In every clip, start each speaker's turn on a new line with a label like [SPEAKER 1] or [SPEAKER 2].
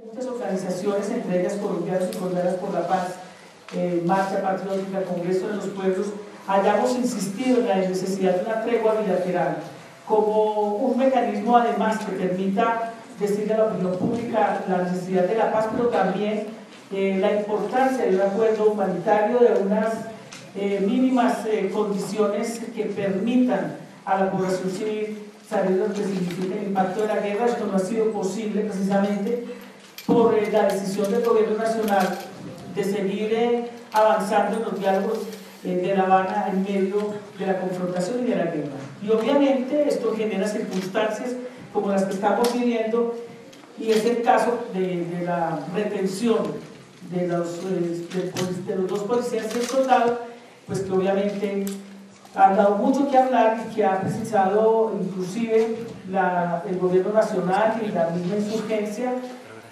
[SPEAKER 1] Muchas organizaciones, entre ellas Colombianos y Colombianas por la Paz, Marcha Patriótica, Congreso de los Pueblos, hayamos insistido en la necesidad de una tregua bilateral como un mecanismo además que permita decirle a la opinión pública la necesidad de la paz, pero también la importancia de un acuerdo humanitario, de unas mínimas condiciones que permitan a la población civil saber lo que significa el impacto de la guerra. Esto no ha sido posible precisamente por la decisión del gobierno nacional de seguir avanzando en los diálogos de La Habana en medio de la confrontación y de la guerra. Y obviamente esto genera circunstancias como las que estamos viviendo, y es el caso de la retención de los dos policías y el soldado, pues que obviamente han dado mucho que hablar y que ha precisado inclusive el gobierno nacional y la misma insurgencia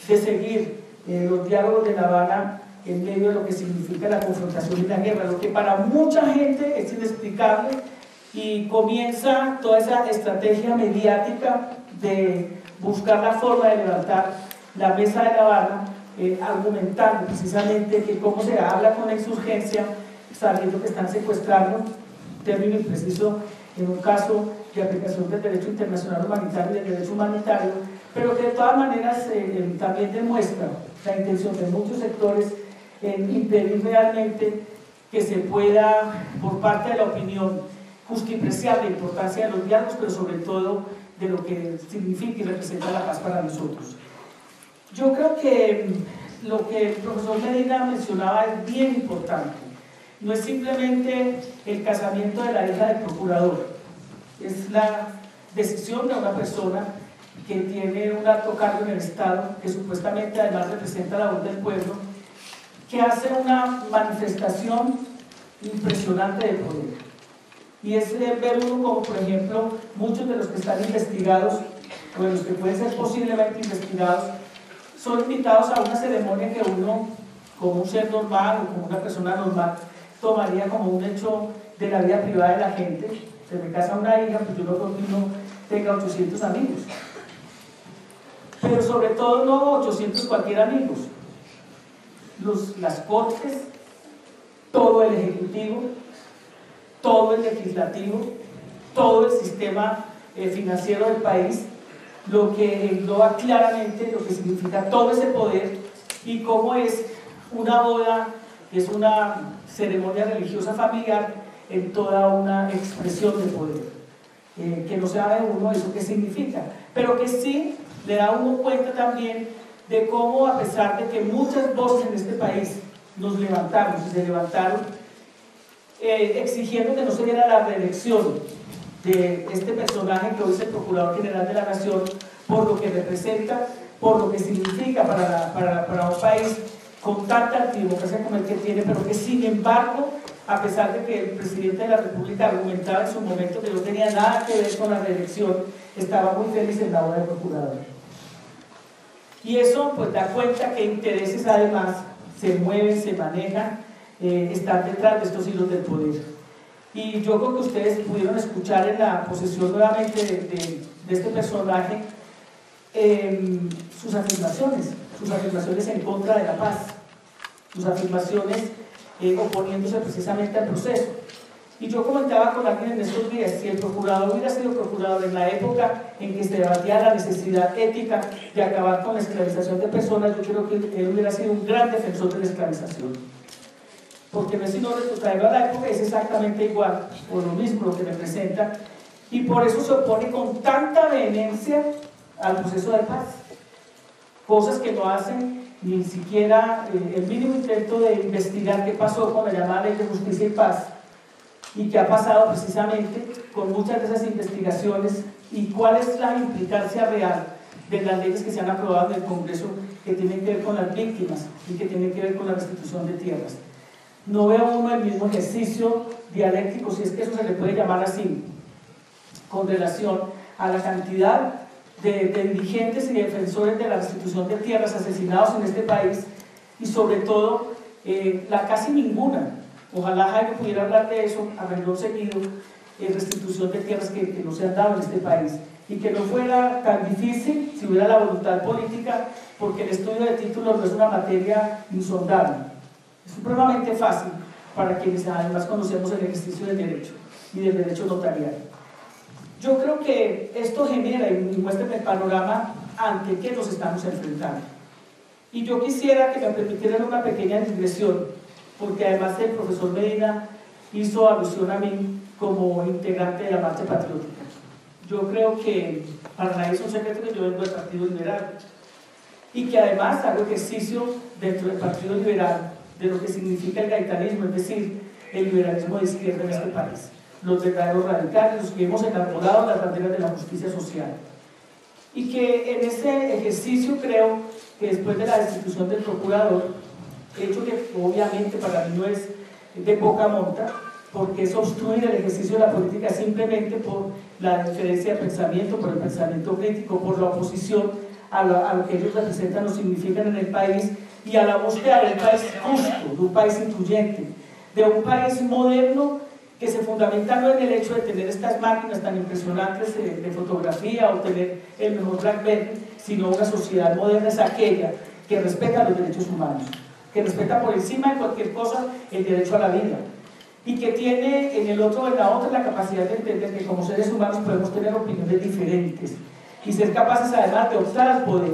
[SPEAKER 1] de seguir los diálogos de La Habana en medio de lo que significa la confrontación y la guerra, lo que para mucha gente es inexplicable, y comienza toda esa estrategia mediática de buscar la forma de levantar la mesa de La Habana, argumentando precisamente que cómo se habla con la insurgencia sabiendo que están secuestrando, término impreciso en un caso de aplicación del derecho internacional humanitario y del derecho humanitario, pero que de todas maneras también demuestra la intención de muchos sectores en impedir realmente que se pueda, por parte de la opinión, justipreciar la importancia de los diálogos, pero sobre todo de lo que significa y representa la paz para nosotros. Yo creo que lo que el profesor Medina mencionaba es bien importante. No es simplemente el casamiento de la hija del procurador, es la decisión de una persona que tiene un alto cargo en el Estado, que supuestamente además representa la voz del pueblo, que hace una manifestación impresionante de poder. Y es ver uno como, por ejemplo, muchos de los que están investigados, o de los que pueden ser posiblemente investigados, son invitados a una ceremonia que uno, como un ser normal o como una persona normal, tomaría como un hecho de la vida privada de la gente. Se me casa una hija, pues yo no creo que uno tenga 800 amigos. Pero sobre todo no 800 cualquier amigos. Las cortes, todo el ejecutivo, todo el legislativo, todo el sistema financiero del país, lo que engloba claramente lo que significa todo ese poder y cómo es una boda, es una ceremonia religiosa familiar en toda una expresión de poder, que no sabe uno eso qué significa, pero que sí le da uno cuenta también de cómo, a pesar de que muchas voces en este país nos levantamos y se levantaron exigiendo que no se diera la reelección de este personaje que hoy es el Procurador General de la Nación, por lo que representa, por lo que significa para un país con tanta antidemocracia como el que tiene, pero que sin embargo, a pesar de que el presidente de la República argumentaba en su momento que no tenía nada que ver con la reelección, estaba muy feliz en la obra de procurador. Y eso pues da cuenta que intereses además se mueven, se manejan, están detrás de estos hilos del poder. Y yo creo que ustedes pudieron escuchar en la posesión nuevamente de este personaje sus afirmaciones en contra de la paz, sus afirmaciones oponiéndose precisamente al proceso. Y yo comentaba con alguien en estos días, si el procurador hubiera sido procurador en la época en que se debatía la necesidad ética de acabar con la esclavización de personas, yo creo que él hubiera sido un gran defensor de la esclavización. Porque no es sino traerlo a la época, es exactamente igual, o lo mismo lo que representa, y por eso se opone con tanta vehemencia al proceso de paz. Cosas que no hacen ni siquiera el mínimo intento de investigar qué pasó con la llamada Ley de Justicia y Paz, y qué ha pasado precisamente con muchas de esas investigaciones y cuál es la implicancia real de las leyes que se han aprobado en el Congreso que tienen que ver con las víctimas y que tienen que ver con la restitución de tierras. No veo uno el mismo ejercicio dialéctico, si es que eso se le puede llamar así, con relación a la cantidad de dirigentes y defensores de la restitución de tierras asesinados en este país, y sobre todo la casi ninguna, ojalá Jaime pudiera hablar de eso a renglón seguido, restitución de tierras que no se han dado en este país, y que no fuera tan difícil si hubiera la voluntad política, porque el estudio de títulos no es una materia insondable, es supremamente fácil para quienes además conocemos el ejercicio del derecho y del derecho notarial. Yo creo que esto genera y muestra el panorama ante que nos estamos enfrentando. Y yo quisiera que me permitieran una pequeña digresión, porque además el profesor Medina hizo alusión a mí como integrante de la Marcha Patriótica. Yo creo que para nadie es un secreto que yo vengo del Partido Liberal y que además hago ejercicio dentro del Partido Liberal de lo que significa el gaitanismo, es decir, el liberalismo de izquierda en este país. Los verdaderos radicales, los que hemos enamorado las banderas de la justicia social. Y que en ese ejercicio creo que después de la destitución del procurador, hecho que obviamente para mí no es de poca monta, porque es obstruir el ejercicio de la política simplemente por la diferencia de pensamiento, por el pensamiento crítico, por la oposición a lo que ellos representan o significan en el país y a la búsqueda de un país justo, de un país incluyente, de un país moderno que se fundamenta no en el hecho de tener estas máquinas tan impresionantes de fotografía o tener el mejor BlackBerry, sino una sociedad moderna es aquella que respeta los derechos humanos, que respeta por encima de cualquier cosa el derecho a la vida y que tiene en el otro o en la otra la capacidad de entender que como seres humanos podemos tener opiniones diferentes y ser capaces además de optar al poder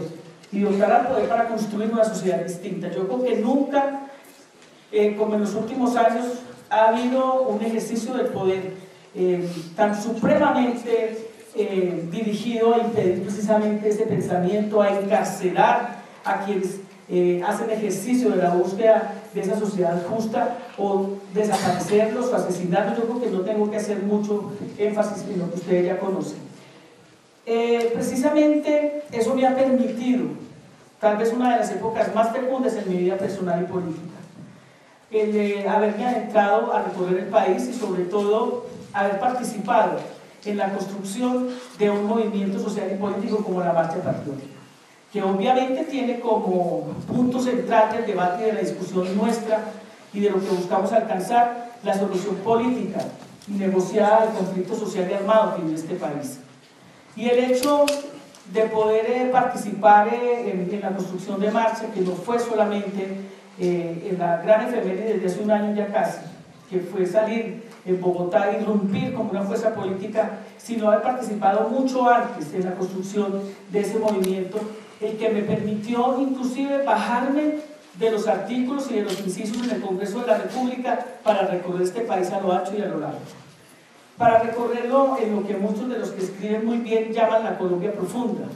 [SPEAKER 1] y de optar al poder para construir una sociedad distinta. Yo creo que nunca, como en los últimos años, ha habido un ejercicio del poder tan supremamente dirigido a impedir precisamente ese pensamiento, a encarcelar a quienes hacen ejercicio de la búsqueda de esa sociedad justa o desaparecerlos o asesinarlos. Yo creo que no tengo que hacer mucho énfasis en lo que ustedes ya conocen. Precisamente eso me ha permitido, tal vez una de las épocas más fecundas en mi vida personal y política, el haberme adentrado a recorrer el país y sobre todo haber participado en la construcción de un movimiento social y político como la Marcha Patriótica, que obviamente tiene como punto central del debate y de la discusión nuestra y de lo que buscamos alcanzar la solución política y negociada al conflicto social y armado que vive este país. Y el hecho de poder participar en la construcción de Marcha, que no fue solamente en la gran efeméride desde hace un año ya casi, que fue salir en Bogotá e irrumpir como una fuerza política, sino haber participado mucho antes en la construcción de ese movimiento, el que me permitió inclusive bajarme de los artículos y de los incisos en el Congreso de la República para recorrer este país a lo ancho y a lo largo. Para recorrerlo en lo que muchos de los que escriben muy bien llaman la Colombia profunda,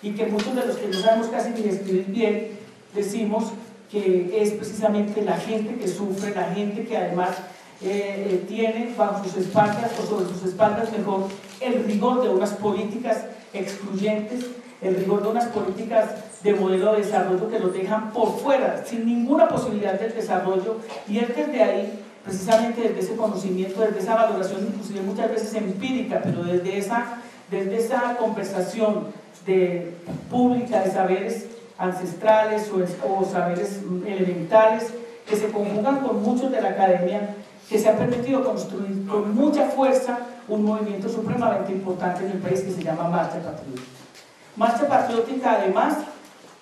[SPEAKER 1] y que muchos de los que no sabemos casi ni escribir bien decimos que es precisamente la gente que sufre, la gente que además tiene bajo sus espaldas, o sobre sus espaldas mejor, el rigor de unas políticas excluyentes, el rigor de unas políticas de modelo de desarrollo que los dejan por fuera, sin ninguna posibilidad del desarrollo, y es desde ahí, precisamente desde ese conocimiento, desde esa valoración inclusive muchas veces empírica, pero desde esa conversación pública de saberes ancestrales o saberes elementales que se conjugan con muchos de la academia, que se ha permitido construir con mucha fuerza un movimiento supremamente importante en el país que se llama Marcha Patriótica. Marcha Patriótica, además,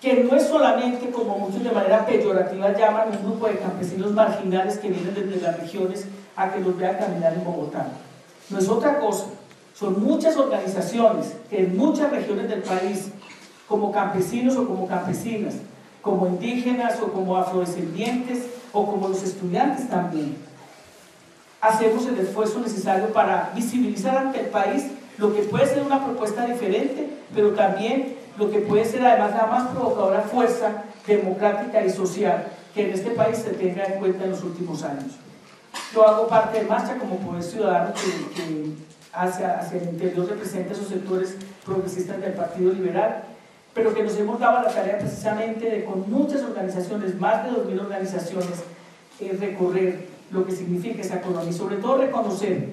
[SPEAKER 1] que no es solamente, como muchos de manera peyorativa llaman, un grupo de campesinos marginales que vienen desde las regiones a que los vean caminar en Bogotá. No es otra cosa, son muchas organizaciones que en muchas regiones del país, como campesinos o como campesinas, como indígenas o como afrodescendientes o como los estudiantes también, hacemos el esfuerzo necesario para visibilizar ante el país lo que puede ser una propuesta diferente, pero también lo que puede ser además la más provocadora fuerza democrática y social que en este país se tenga en cuenta en los últimos años. Yo hago parte de Marcha como poder ciudadano que hacia el interior representa esos sectores progresistas del Partido Liberal, pero que nos hemos dado la tarea precisamente de con muchas organizaciones, más de 2000 organizaciones, recorrer lo que significa esa colonia y sobre todo reconocer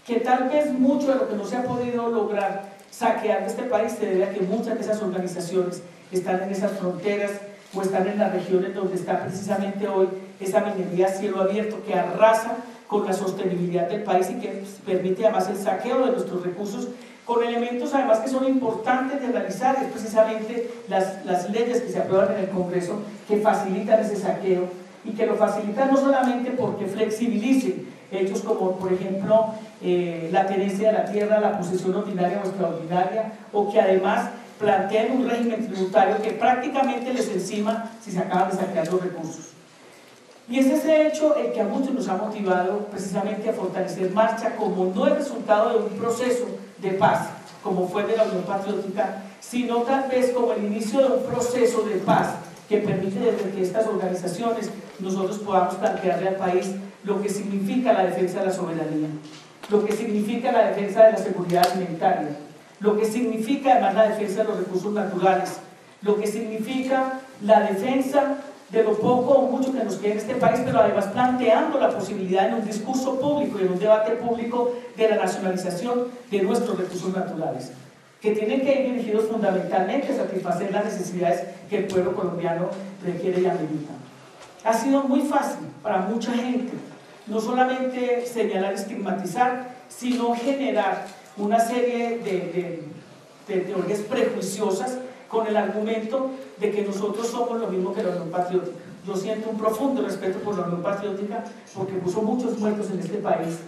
[SPEAKER 1] que tal vez mucho de lo que no se ha podido lograr saquear de este país se debe a que muchas de esas organizaciones están en esas fronteras o están en las regiones donde está precisamente hoy esa minería a cielo abierto que arrasa con la sostenibilidad del país y que permite además el saqueo de nuestros recursos con elementos además que son importantes de realizar, es precisamente las leyes que se aprueban en el Congreso que facilitan ese saqueo y que lo facilitan no solamente porque flexibilicen hechos como por ejemplo la tenencia de la tierra, la posesión ordinaria o extraordinaria, o que además plantean un régimen tributario que prácticamente les encima si se acaban de saquear los recursos. Y es ese hecho el que a muchos nos ha motivado precisamente a fortalecer Marcha como no el resultado de un proceso de paz, como fue de la Unión Patriótica, sino tal vez como el inicio de un proceso de paz que permite desde que estas organizaciones nosotros podamos plantearle al país lo que significa la defensa de la soberanía, lo que significa la defensa de la seguridad alimentaria, lo que significa además la defensa de los recursos naturales, lo que significa la defensa de lo poco o mucho que nos queda en este país, pero además planteando la posibilidad en un discurso público y en un debate público de la nacionalización de nuestros recursos naturales, que tienen que ir dirigidos fundamentalmente a satisfacer las necesidades que el pueblo colombiano requiere y amerita. Ha sido muy fácil para mucha gente, no solamente señalar, estigmatizar, sino generar una serie de teorías prejuiciosas con el argumento de que nosotros somos lo mismo que la Unión Patriótica. Yo siento un profundo respeto por la Unión Patriótica porque puso muchos muertos en este país,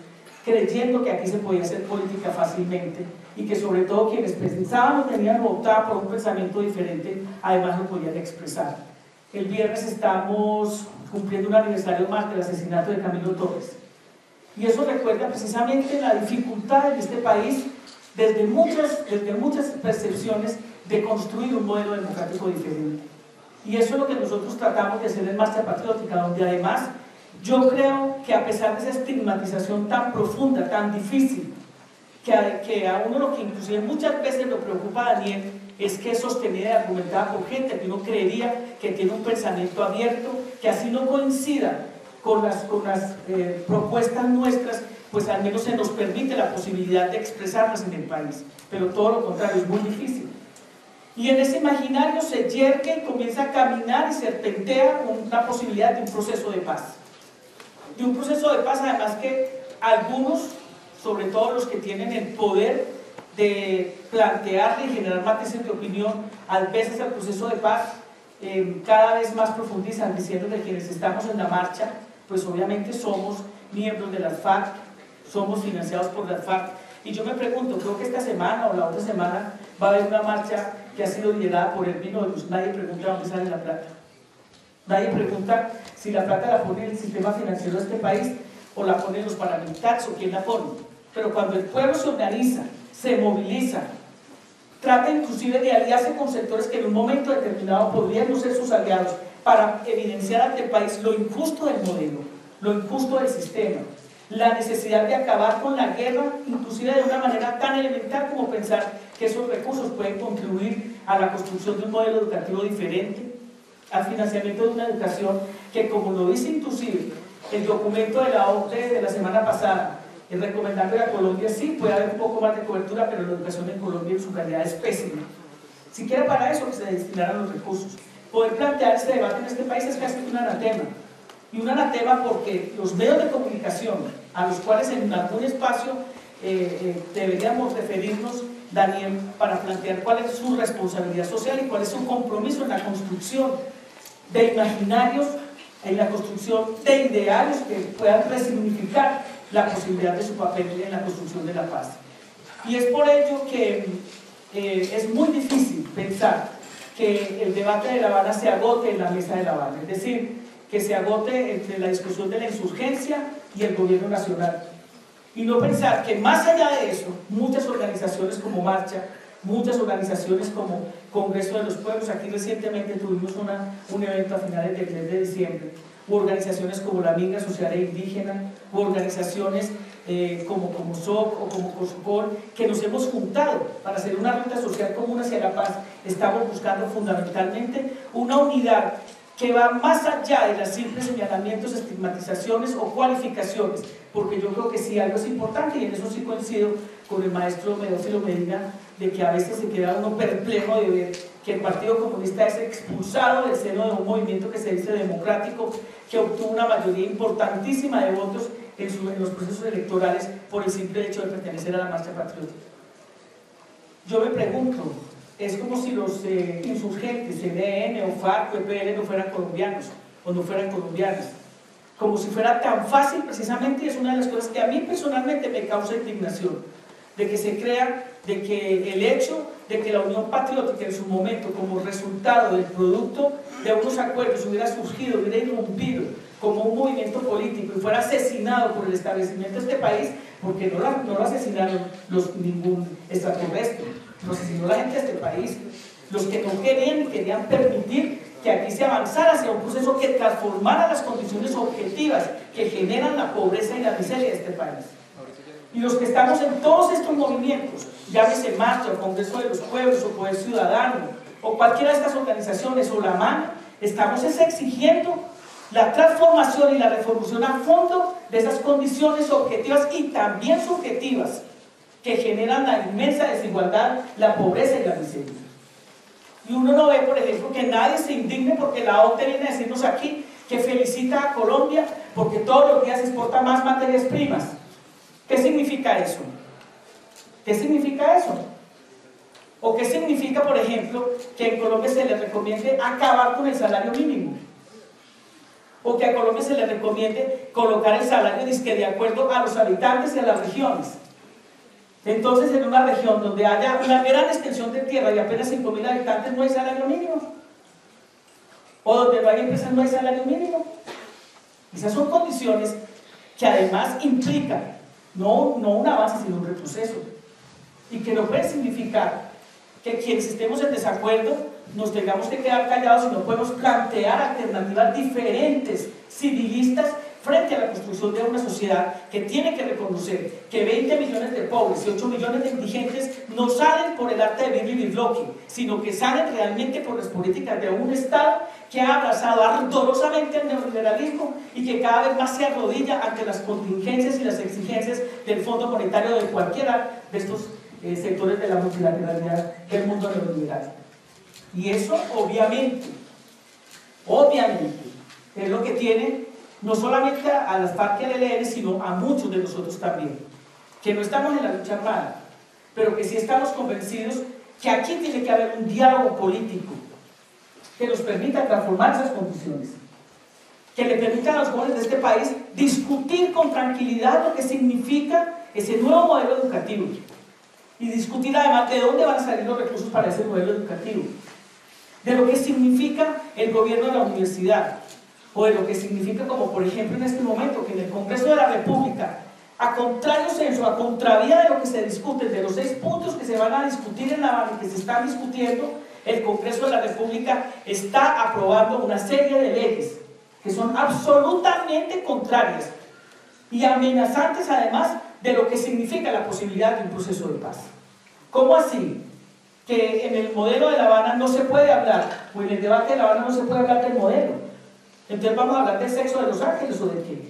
[SPEAKER 1] creyendo que aquí se podía hacer política fácilmente y que sobre todo quienes pensaban o tenían o optaban por un pensamiento diferente, además lo podían expresar. El viernes estamos cumpliendo un aniversario más del asesinato de Camilo Torres. Y eso recuerda precisamente la dificultad en este país, desde muchas percepciones, de construir un modelo democrático diferente. Y eso es lo que nosotros tratamos de hacer en Marcha Patriótica, donde además yo creo que a pesar de esa estigmatización tan profunda, tan difícil, que a uno lo que inclusive muchas veces lo preocupa a Daniel es que es sostenida y argumentada por gente que uno creería que tiene un pensamiento abierto, que así no coincida con las propuestas nuestras, pues al menos se nos permite la posibilidad de expresarlas en el país, pero todo lo contrario, es muy difícil. Y en ese imaginario se yergue y comienza a caminar y serpentea una posibilidad de un proceso de paz. De un proceso de paz además que algunos, sobre todo los que tienen el poder de plantearle y generar matices de opinión, a veces el proceso de paz cada vez más profundizan, diciendo que quienes estamos en la marcha, pues obviamente somos miembros de las FARC, somos financiados por las FARC. Y yo me pregunto, creo que esta semana o la otra semana va a haber una marcha que ha sido liderada por Elvino de Luz. Nadie pregunta dónde sale la plata. Nadie pregunta si la plata la pone el sistema financiero de este país o la ponen los paramilitares o quién la pone. Pero cuando el pueblo se organiza, se moviliza, trata inclusive de aliarse con sectores que en un momento determinado podrían no ser sus aliados para evidenciar ante el país lo injusto del modelo, lo injusto del sistema, la necesidad de acabar con la guerra, inclusive de una manera tan elemental como pensar que esos recursos pueden contribuir a la construcción de un modelo educativo diferente, al financiamiento de una educación que, como lo dice inclusive el documento de la OCDE de la semana pasada, el recomendable a Colombia, sí puede haber un poco más de cobertura, pero la educación en Colombia en su calidad es pésima. Siquiera para eso que se destinaran los recursos. Poder plantear este debate en este país es casi un anatema. Y un anatema porque los medios de comunicación, a los cuales en algún espacio deberíamos referirnos, Daniel, para plantear cuál es su responsabilidad social y cuál es su compromiso en la construcción de imaginarios, en la construcción de ideales que puedan resignificar la posibilidad de su papel en la construcción de la paz. Y es por ello que es muy difícil pensar que el debate de La Habana se agote en la mesa de La Habana, es decir, que se agote entre la discusión de la insurgencia y el gobierno nacional. Y no pensar que más allá de eso, muchas organizaciones como Marcha, muchas organizaciones como Congreso de los Pueblos, aquí recientemente tuvimos un evento a finales del mes de diciembre, u organizaciones como la Minga Social e Indígena, u organizaciones como SOC o como COSUCOL, que nos hemos juntado para hacer una ruta social común hacia la paz. Estamos buscando fundamentalmente una unidad que va más allá de los simples señalamientos, estigmatizaciones o cualificaciones, porque yo creo que sí algo es importante, y en eso sí coincido con el maestro Medófilo Medina, de que a veces se queda uno perplejo de ver que el Partido Comunista es expulsado del seno de un movimiento que se dice democrático, que obtuvo una mayoría importantísima de votos en los procesos electorales por el simple hecho de pertenecer a la Marcha Patriótica. yo me pregunto, es como si los insurgentes, ELN o FARC o EPL no fueran colombianos o no fueran colombianas. Como si fuera tan fácil, precisamente, y es una de las cosas que a mí personalmente me causa indignación, de que se crea de que el hecho de que la Unión Patriótica en su momento, como resultado del producto de unos acuerdos, hubiera surgido, hubiera irrumpido como un movimiento político y fuera asesinado por el establecimiento de este país, porque no lo asesinaron ningún extraterrestre, lo asesinó la gente de este país, los que no querían y querían permitir que aquí se avanzara hacia un proceso que transformara las condiciones objetivas que generan la pobreza y la miseria de este país. Y los que estamos en todos estos movimientos, llámese Marcha, o Congreso de los Pueblos, o Poder Ciudadano, o cualquiera de estas organizaciones, o la MAN, estamos exigiendo la transformación y la reformación a fondo de esas condiciones objetivas y también subjetivas que generan la inmensa desigualdad, la pobreza y la miseria. Y uno no ve, por ejemplo, que nadie se indigne porque la OTE viene a decirnos aquí que felicita a Colombia porque todos los días exporta más materias primas. ¿Qué significa eso? ¿Qué significa eso? ¿O qué significa, por ejemplo, que en Colombia se le recomiende acabar con el salario mínimo? ¿O que a Colombia se le recomiende colocar el salario de acuerdo a los habitantes y a las regiones? Entonces, en una región donde haya una gran extensión de tierra y apenas 5.000 habitantes, no hay salario mínimo. O donde no hay empresas, no hay salario mínimo. Esas son condiciones que además implican no un avance, sino un retroceso. Y que no puede significar que quienes estemos en desacuerdo nos tengamos que quedar callados y no podemos plantear alternativas diferentes, civilistas, frente a la construcción de una sociedad que tiene que reconocer que 20 millones de pobres y 8 millones de indigentes no salen por el arte de vivir y bloque, sino que salen realmente por las políticas de un Estado que ha abrazado ardorosamente el neoliberalismo y que cada vez más se arrodilla ante las contingencias y las exigencias del Fondo Monetario de cualquiera de estos sectores de la multilateralidad del mundo neoliberal. Y eso obviamente es lo que tiene no solamente a las FARC y al ELN, sino a muchos de nosotros también, que no estamos en la lucha armada, pero que sí estamos convencidos que aquí tiene que haber un diálogo político que nos permita transformar esas condiciones, que le permita a los jóvenes de este país discutir con tranquilidad lo que significa ese nuevo modelo educativo y discutir además de dónde van a salir los recursos para ese modelo educativo, de lo que significa el gobierno de la universidad, o de lo que significa, como por ejemplo en este momento, que en el Congreso de la República, a contrario censo, a contravía de lo que se discute, de los 6 puntos que se van a discutir en La Habana y que se están discutiendo, el Congreso de la República está aprobando una serie de leyes que son absolutamente contrarias y amenazantes además de lo que significa la posibilidad de un proceso de paz. ¿Cómo así? Que en el modelo de La Habana no se puede hablar, o en el debate de La Habana no se puede hablar del modelo. Entonces vamos a hablar del sexo de los ángeles o de qué.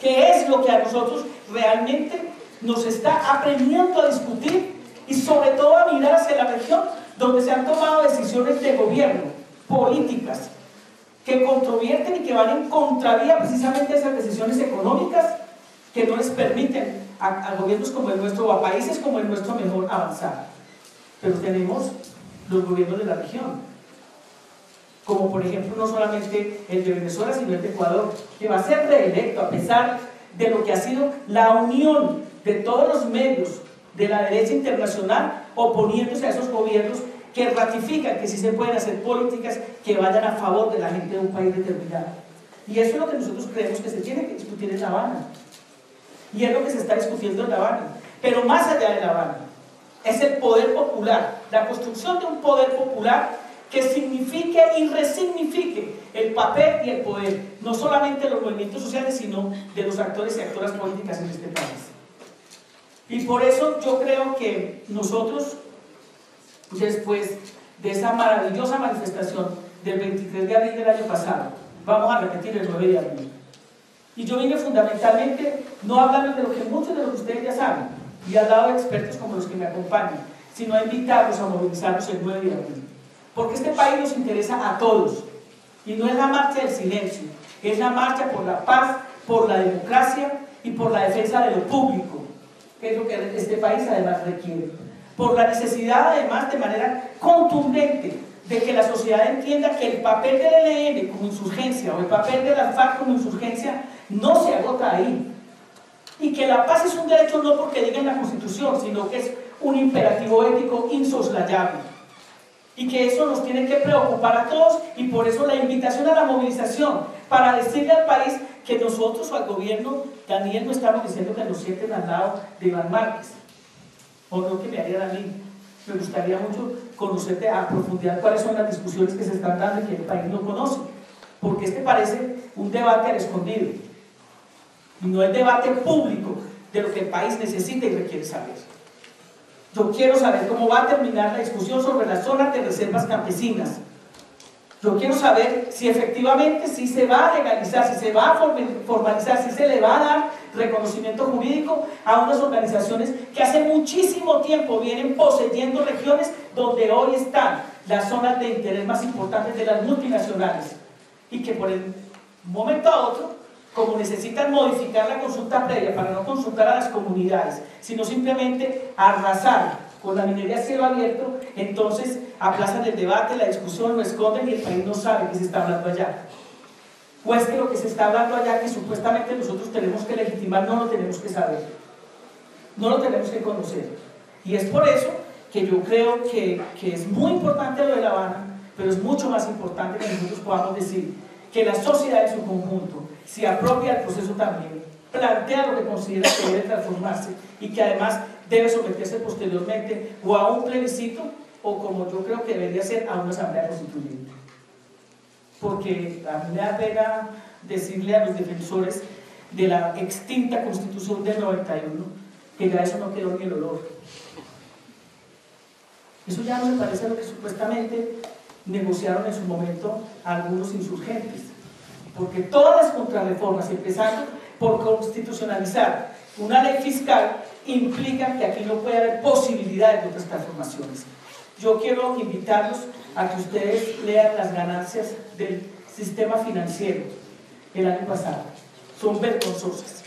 [SPEAKER 1] ¿Qué es lo que a nosotros realmente nos está aprendiendo a discutir y sobre todo a mirar hacia la región donde se han tomado decisiones de gobierno, políticas, que controvierten y que van en contravía precisamente a esas decisiones económicas que no les permiten a gobiernos como el nuestro o a países como el nuestro mejor avanzar? Pero tenemos los gobiernos de la región, como por ejemplo no solamente el de Venezuela, sino el de Ecuador, que va a ser reelecto a pesar de lo que ha sido la unión de todos los medios de la derecha internacional oponiéndose a esos gobiernos que ratifican que sí se pueden hacer políticas que vayan a favor de la gente de un país determinado. Y eso es lo que nosotros creemos que se tiene que discutir en La Habana. Y es lo que se está discutiendo en La Habana. Pero más allá de La Habana, es el poder popular, la construcción de un poder popular que signifique y resignifique el papel y el poder, no solamente de los movimientos sociales, sino de los actores y actoras políticas en este país. Y por eso yo creo que nosotros, después de esa maravillosa manifestación del 23 de abril del año pasado, vamos a repetir el 9 de abril. Y yo vine fundamentalmente no a hablarles de lo que muchos de los que ustedes ya saben, y al lado de expertos como los que me acompañan, sino a invitarlos a movilizarnos el 9 de abril. Porque este país nos interesa a todos, y no es la marcha del silencio, es la marcha por la paz, por la democracia y por la defensa de lo público, que es lo que este país además requiere. por la necesidad además de manera contundente de que la sociedad entienda que el papel del ELN como insurgencia o el papel de la FARC como insurgencia no se agota ahí, y que la paz es un derecho no porque diga en la Constitución, sino que es un imperativo ético insoslayable, y que eso nos tiene que preocupar a todos, y por eso la invitación a la movilización, para decirle al país que nosotros o al gobierno, Daniel, no estamos diciendo que nos sienten al lado de Iván Márquez, o no que me harían a mí. Me gustaría mucho conocerte a profundidad cuáles son las discusiones que se están dando y que el país no conoce, porque este parece un debate al escondido, y no el debate público de lo que el país necesita y requiere saber. Yo quiero saber cómo va a terminar la discusión sobre las zonas de reservas campesinas. Yo quiero saber si efectivamente si se va a legalizar, si se va a formalizar, si se le va a dar reconocimiento jurídico a unas organizaciones que hace muchísimo tiempo vienen poseyendo regiones donde hoy están las zonas de interés más importantes de las multinacionales, y que por el momento a otro, como necesitan modificar la consulta previa para no consultar a las comunidades, sino simplemente arrasar con la minería a cielo abierto, entonces aplazan el debate, la discusión, lo esconden y el país no sabe qué se está hablando allá. O es que lo que se está hablando allá, que supuestamente nosotros tenemos que legitimar, no lo tenemos que saber, no lo tenemos que conocer. Y es por eso que yo creo que es muy importante lo de La Habana, pero es mucho más importante que nosotros podamos decir que la sociedad en su conjunto se apropia del proceso también, plantea lo que considera que debe transformarse y que además debe someterse posteriormente o a un plebiscito o, como yo creo que debería ser, a una asamblea constituyente. Porque a mí me da pena decirle a los defensores de la extinta Constitución del 91 que ya eso no quedó ni el olor. Eso ya no se parece a lo que supuestamente negociaron en su momento algunos insurgentes, porque todas las contrarreformas, empezando por constitucionalizar una ley fiscal, implican que aquí no puede haber posibilidades de otras transformaciones. Yo quiero invitarlos a que ustedes lean las ganancias del sistema financiero el año pasado. Son vergonzosas.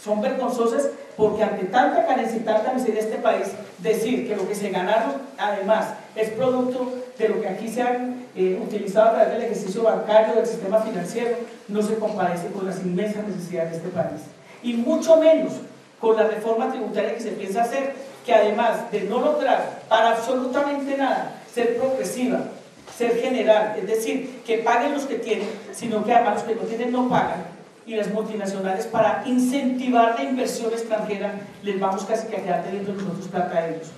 [SPEAKER 1] Son vergonzosas porque ante tanta carencia y tanta miseria de este país, decir que lo que se ganaron además es producto de lo que aquí se han utilizado a través del ejercicio bancario del sistema financiero, no se comparece con las inmensas necesidades de este país. Y mucho menos con la reforma tributaria que se piensa hacer, que además de no lograr para absolutamente nada ser progresiva, ser general, es decir, que paguen los que tienen, sino que además los que no tienen no pagan, y las multinacionales, para incentivar la inversión extranjera, les vamos casi que a quedar teniendo nosotros plata a ellos.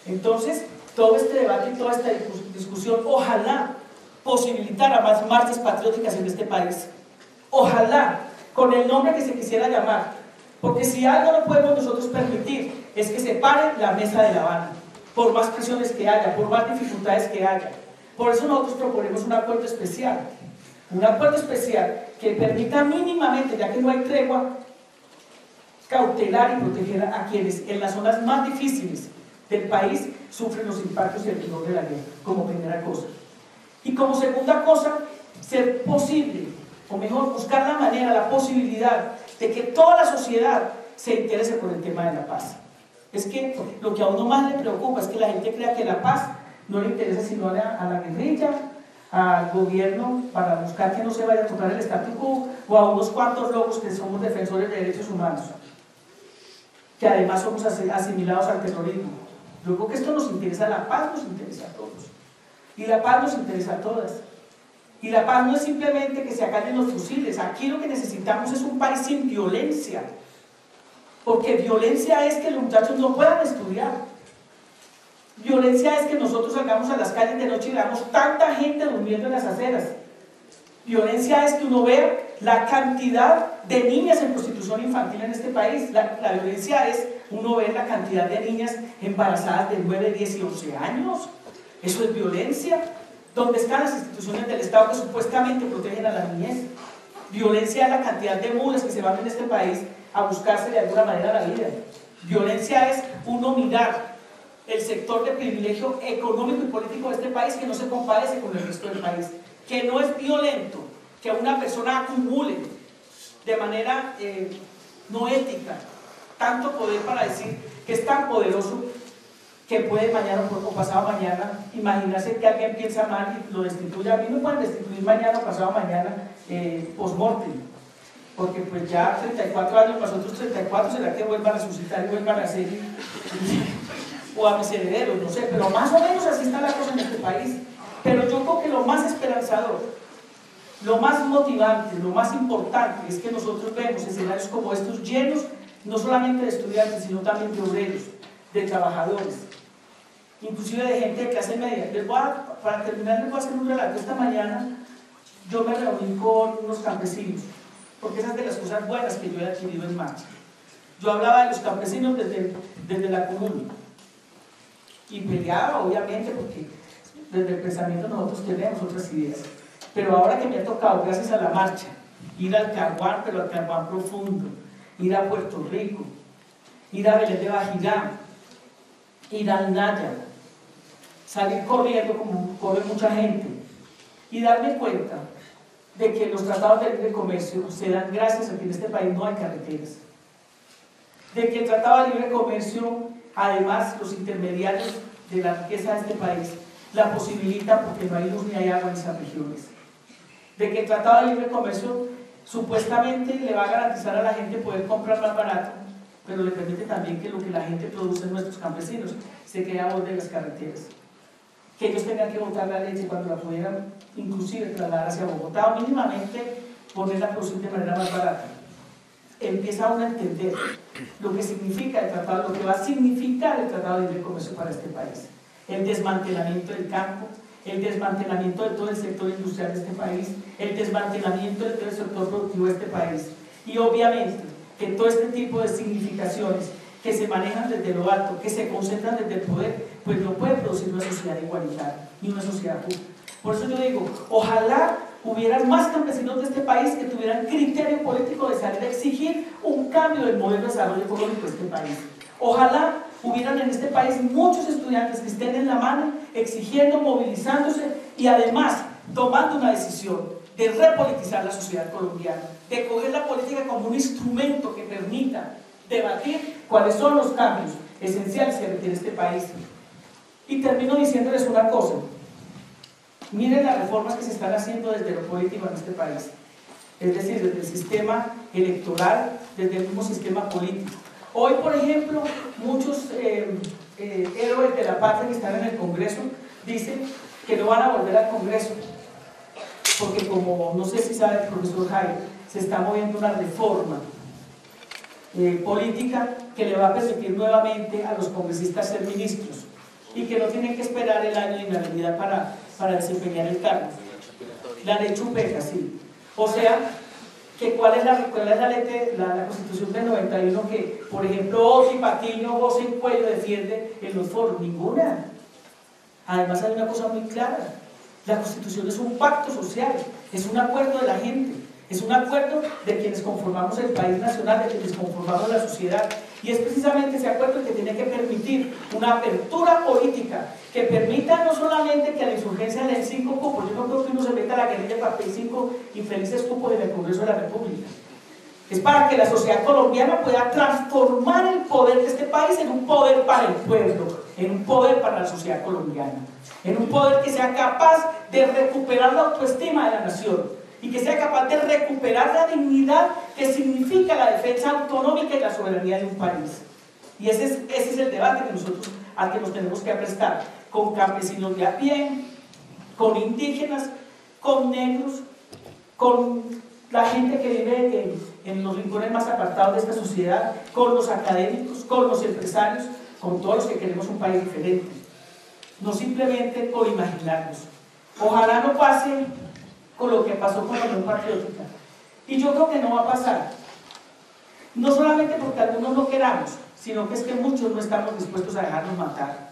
[SPEAKER 1] Entonces, todo este debate y toda esta discusión, ojalá posibilitara más marchas patrióticas en este país. Ojalá, con el nombre que se quisiera llamar, porque si algo no podemos nosotros permitir, es que se pare la mesa de La Habana, por más presiones que haya, por más dificultades que haya. Por eso nosotros proponemos un acuerdo especial que permita mínimamente, ya que no hay tregua, cautelar y proteger a quienes en las zonas más difíciles del país sufren los impactos y el dolor de la guerra, como primera cosa. Y como segunda cosa, ser posible, o mejor, buscar la manera, la posibilidad de que toda la sociedad se interese por el tema de la paz. Es que lo que a uno más le preocupa es que la gente crea que la paz no le interesa sino a la guerrilla, al gobierno, para buscar que no se vaya a tocar el statu quo, o a unos cuantos locos que somos defensores de derechos humanos, que además somos asimilados al terrorismo. Yo creo que esto nos interesa, la paz nos interesa a todos, y la paz nos interesa a todas. Y la paz no es simplemente que se acallen los fusiles. Aquí lo que necesitamos es un país sin violencia, porque violencia es que los muchachos no puedan estudiar. Violencia es que nosotros salgamos a las calles de noche y veamos tanta gente durmiendo en las aceras. Violencia es que uno vea la cantidad de niñas en prostitución infantil en este país. La violencia es uno ver la cantidad de niñas embarazadas de 9, 10 y 11 años. Eso es violencia. ¿Dónde están las instituciones del Estado que supuestamente protegen a la niñez? Violencia es la cantidad de mulas que se van en este país a buscarse de alguna manera la vida. Violencia es uno mirar el sector de privilegio económico y político de este país que no se compadece con el resto del país, que no es violento que una persona acumule de manera no ética tanto poder para decir que es tan poderoso que puede mañana o pasado mañana imaginarse que alguien piensa mal y lo destituya. A mí me pueden destituir mañana o pasado mañana post-mortem, porque pues ya 34 años más otros 34, ¿será que vuelvan a resucitar y vuelvan a ser o a mis herederos? No sé, pero más o menos así está la cosa en este país. Pero yo creo que lo más esperanzador, lo más motivante, lo más importante es que nosotros vemos escenarios como estos llenos no solamente de estudiantes, sino también de obreros, de trabajadores, inclusive de gente de clase media. Para terminar, les voy a hacer un relato. Esta mañana yo me reuní con unos campesinos, porque esas es de las cosas buenas que yo he adquirido en marcha. Yo hablaba de los campesinos desde la comuna y peleaba, obviamente, porque desde el pensamiento nosotros tenemos otras ideas. Pero ahora que me ha tocado, gracias a la marcha, ir al Caguán, pero al Caguán profundo, ir a Puerto Rico, ir a Belén de Bajirá, ir al Naya, salir corriendo como corre mucha gente y darme cuenta de que los tratados de libre comercio se dan gracias a que en este país no hay carreteras, de que el tratado de libre comercio, además, los intermediarios de la riqueza de este país la posibilitan porque no hay luz ni hay agua en esas regiones, de que el tratado de libre comercio supuestamente le va a garantizar a la gente poder comprar más barato, pero le permite también que lo que la gente produce en nuestros campesinos se quede a borde de las carreteras, que ellos tengan que botar la leche cuando la pudieran inclusive trasladar hacia Bogotá o mínimamente ponerla a producir de manera más barata. Empieza uno a entender lo que significa el tratado, lo que va a significar el tratado de libre comercio para este país, el desmantelamiento del campo, el desmantelamiento de todo el sector industrial de este país, el desmantelamiento de todo el sector productivo de este país, y obviamente que todo este tipo de significaciones que se manejan desde lo alto, que se concentran desde el poder, pues no puede producir una sociedad igualitaria ni una sociedad justa. Por eso yo digo, ojalá hubieran más campesinos de este país que tuvieran criterio político de salir a exigir un cambio del modelo de desarrollo económico de este país. Ojalá hubieran en este país muchos estudiantes que estén en la mano exigiendo, movilizándose y además tomando una decisión de repolitizar la sociedad colombiana, de coger la política como un instrumento que permita debatir cuáles son los cambios esenciales que requiere este país. Y termino diciéndoles una cosa: miren las reformas que se están haciendo desde lo político en este país, es decir, desde el sistema electoral, desde el mismo sistema político. Hoy, por ejemplo, muchos héroes de la patria que están en el Congreso dicen que no van a volver al Congreso, porque como no sé si sabe el profesor Jaime, se está moviendo una reforma política que le va a permitir nuevamente a los congresistas ser ministros y que no tienen que esperar el año de inhabilidad para desempeñar el cargo. La ley Chupeta, sí. O sea, que ¿cuál es la ley la Constitución del 91 que, por ejemplo, Oti Patiño, José Cuello defiende en los foros? Ninguna. Además hay una cosa muy clara: la Constitución es un pacto social, es un acuerdo de la gente, es un acuerdo de quienes conformamos el país nacional, de quienes conformamos la sociedad, y es precisamente ese acuerdo el que tiene que permitir una apertura política que permita no solamente que a la insurgencia le den 5 cupos. Yo no creo que uno se meta a la guerrilla para pedir 5 infelices cupos en el Congreso de la República. Es para que la sociedad colombiana pueda transformar el poder de este país en un poder para el pueblo, en un poder para la sociedad colombiana, en un poder que sea capaz de recuperar la autoestima de la nación y que sea capaz de recuperar la dignidad que significa la defensa autonómica y la soberanía de un país. Y ese es el debate que nosotros, al que nos tenemos que prestar, con campesinos de a pie, con indígenas, con negros, con la gente que vive en los rincones más apartados de esta sociedad, con los académicos, con los empresarios, con todos los que queremos un país diferente. No simplemente con imaginarnos. Ojalá no pase con lo que pasó con la Unión Patriótica. Y yo creo que no va a pasar. No solamente porque algunos no queramos, sino que es que muchos no estamos dispuestos a dejarnos matar.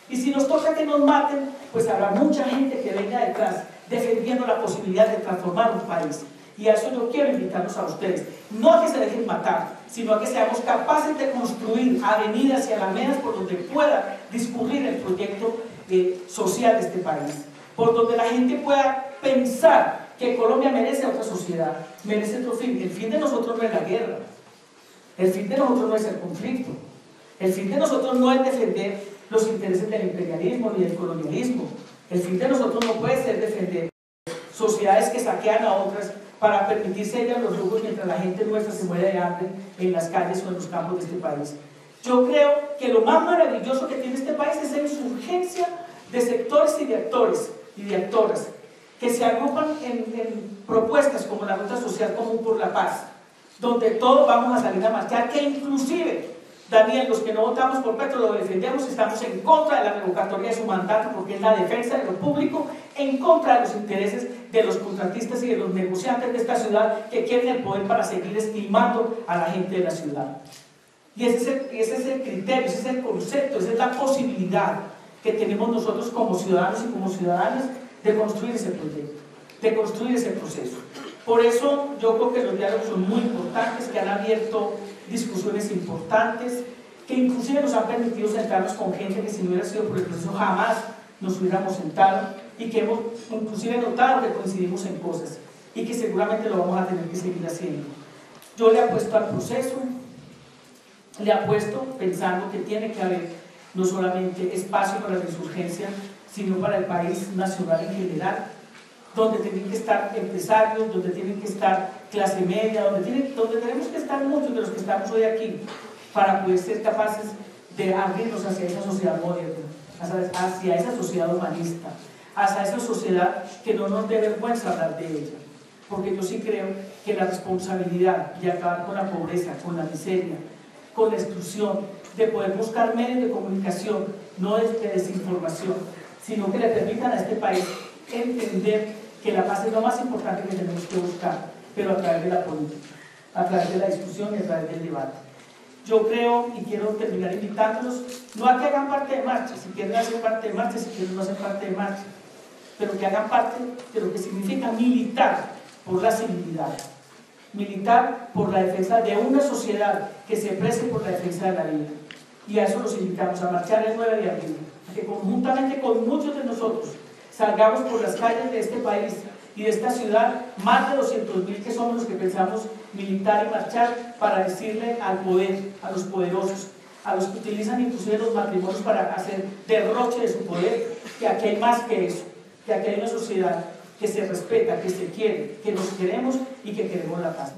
[SPEAKER 1] Y si nos toca que nos maten, pues habrá mucha gente que venga detrás defendiendo la posibilidad de transformar un país. Y a eso yo quiero invitarlos a ustedes, no a que se dejen matar, sino a que seamos capaces de construir avenidas y alamedas por donde pueda discurrir el proyecto social de este país, por donde la gente pueda pensar que Colombia merece otra sociedad, merece otro fin. El fin de nosotros no es la guerra, el fin de nosotros no es el conflicto, el fin de nosotros no es defender los intereses del imperialismo ni del colonialismo. El fin de nosotros no puede ser defender sociedades que saquean a otras para permitirse ellas los lujos mientras la gente nuestra se muere de hambre en las calles o en los campos de este país. Yo creo que lo más maravilloso que tiene este país es la insurgencia de sectores y de actores y de actoras que se agrupan en propuestas como la Ruta Social Común por la Paz, donde todos vamos a salir a marchar, que inclusive, Daniel, los que no votamos por Petro lo defendemos, estamos en contra de la revocatoria de su mandato porque es la defensa de lo público, en contra de los intereses de los contratistas y de los negociantes de esta ciudad que quieren el poder para seguir estimando a la gente de la ciudad. Y ese es el criterio, ese es el concepto, esa es la posibilidad que tenemos nosotros como ciudadanos y como ciudadanas de construir ese proyecto, de construir ese proceso. Por eso yo creo que los diálogos son muy importantes, que han abierto discusiones importantes, que inclusive nos han permitido sentarnos con gente que si no hubiera sido por el proceso jamás nos hubiéramos sentado, y que hemos inclusive notado que coincidimos en cosas y que seguramente lo vamos a tener que seguir haciendo. Yo le apuesto al proceso, le apuesto pensando que tiene que haber no solamente espacio para la insurgencia, sino para el país nacional en general, donde tienen que estar empresarios, donde tienen que estar clase media, donde tenemos que estar muchos de los que estamos hoy aquí, para poder ser capaces de abrirnos hacia esa sociedad moderna, hacia esa sociedad humanista, hacia esa sociedad que no nos dé vergüenza hablar de ella. Porque yo sí creo que la responsabilidad de acabar con la pobreza, con la miseria, con la exclusión, de poder buscar medios de comunicación, no de desinformación, sino que le permitan a este país entender que la paz es lo más importante que tenemos que buscar, pero a través de la política, a través de la discusión y a través del debate. Yo creo, y quiero terminar invitándolos, no a que hagan parte de marcha, si quieren hacer parte de marcha, si quieren no hacer parte de marcha, pero que hagan parte de lo que significa militar por la civilidad, militar por la defensa de una sociedad que se precie por la defensa de la vida. Y a eso los invitamos a marchar el 9 de abril, a que conjuntamente con muchos de nosotros salgamos por las calles de este país y de esta ciudad, más de 200.000 que somos los que pensamos militar y marchar, para decirle al poder, a los poderosos, a los que utilizan inclusive los matrimonios para hacer derroche de su poder, que aquí hay más que eso, que aquí hay una sociedad que se respeta, que se quiere, que nos queremos y que queremos la paz.